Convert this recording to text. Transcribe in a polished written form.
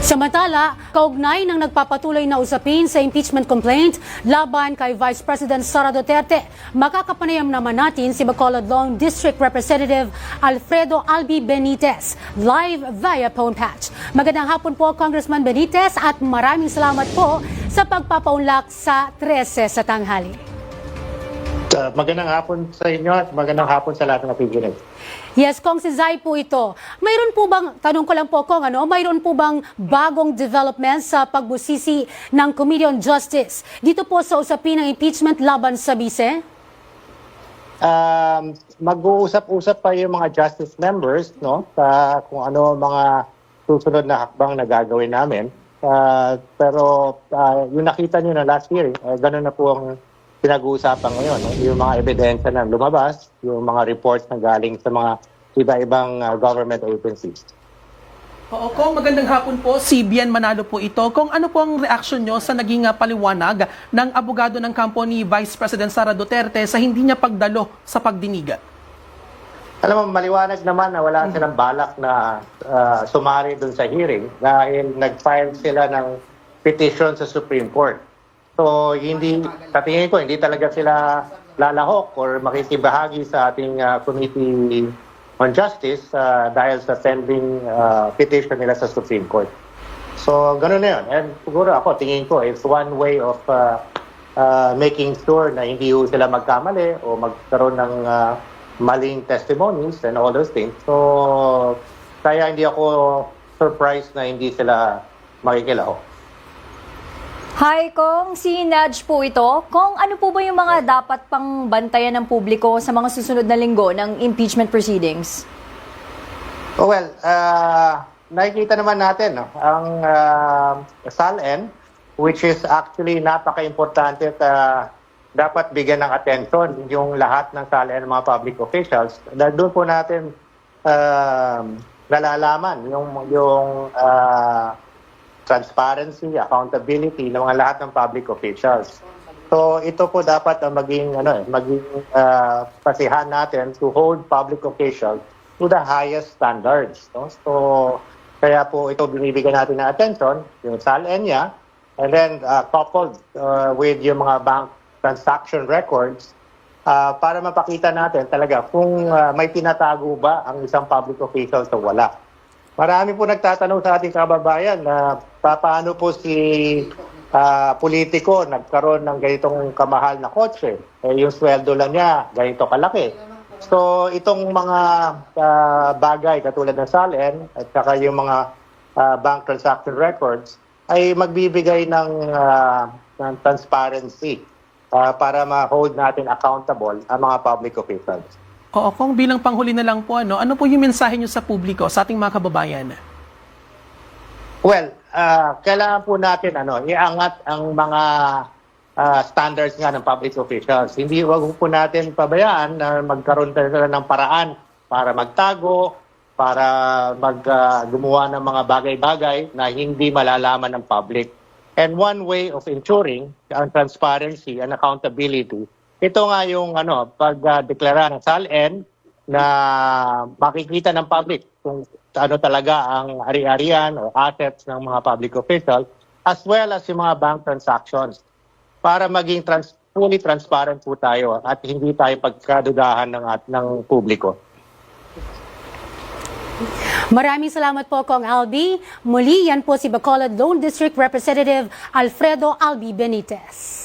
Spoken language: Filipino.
Samantala, kaugnay ng nagpapatuloy na usapin sa impeachment complaint laban kay Vice President Sara Duterte, makakapanayam naman natin si Bacolod Long District Representative Alfredo Albi Benitez live via phone patch. Magandang hapon po, Congressman Benitez, at maraming salamat po sa pagpapaunlak sa 13 sa tanghali. Magandang hapon sa inyo at magandang hapon sa lahat ng nakikinig. Yes, Kong, si Zai po ito. Mayroon po bang, tanong ko lang po Kong, mayroon po bang bagong development sa pagbusisi ng Committee on Justice dito po sa usapin ng impeachment laban sa bise? Mag-uusap-usap pa yung mga justice members, no, sa kung ano mga susunod na hakbang na gagawin namin. Pero yung nakita nyo na last hearing, ganun na po ang pinag-uusapan ngayon, no? Yung mga ebidensya na lumabas, yung mga reports na galing sa mga iba-ibang government agencies. Oo, Kong, magandang hapon po. Si Bian Manalo po ito. Kung ano po ang reaksyon nyo sa naging paliwanag ng abogado ng kampo ni Vice President Sara Duterte sa hindi niya pagdalo sa pagdiniga? Alam mo, maliwanag naman na wala silang balak na sumari dun sa hearing dahil nag-file sila ng petition sa Supreme Court. So, sa tingin ko, hindi talaga sila lalahok or makikibahagi sa ating Committee on Justice dahil sa pending petition nila sa Supreme Court. So, ganun na yun. And siguro ako, tingin ko, it's one way of making sure na hindi sila magkamali o magkaroon ng maling testimonies and all those things. So, kaya hindi ako surprised na hindi sila makikilahok. Hi, Kong. Si Nudge po ito. Kong, ano po ba yung mga dapat pang bantayan ng publiko sa mga susunod na linggo ng impeachment proceedings? Well, nakikita naman natin no, ang SALN, which is actually napaka-importante at dapat bigyan ng attention yung lahat ng SALN ng mga public officials. Dahil doon po natin nalalaman yung transparency, accountability ng mga lahat ng public officials. So ito po dapat ang maging pasihan natin to hold public officials to the highest standards. No? So kaya po ito binibigyan natin ng attention, yung SALN niya, and then coupled with yung mga bank transaction records para mapakita natin talaga kung may tinatago ba ang isang public official o wala. Marami po nagtatanong sa ating kababayan na paano po si politiko nagkaroon ng ganitong kamahal na kotse. Yung sweldo lang niya, ganito kalaki. So itong mga bagay katulad ng SALN at saka yung mga bank transaction records ay magbibigay ng transparency para ma-hold natin accountable ang mga public officials. Oo, Kong, bilang panghuli na lang po, ano po yung mensahe nyo sa publiko, sa ating mga kababayan? Well, kailangan po natin iangat ang mga standards nga ng public officials. Wag po natin pabayaan na magkaroon sila ng paraan para magtago, para gumawa ng mga bagay-bagay na hindi malalaman ng public. And one way of ensuring ang transparency and accountability, ito nga yung pagdeklara ng SALN na makikita ng public kung ano talaga ang ari-arian o assets ng mga public officials as well as yung mga bank transactions para maging fully transparent po tayo at hindi tayo pagkadudahan ng publiko. Maraming salamat po, Kong Albi. Muli, yan po si Bacolod Lone District Representative Alfredo Albi Benitez.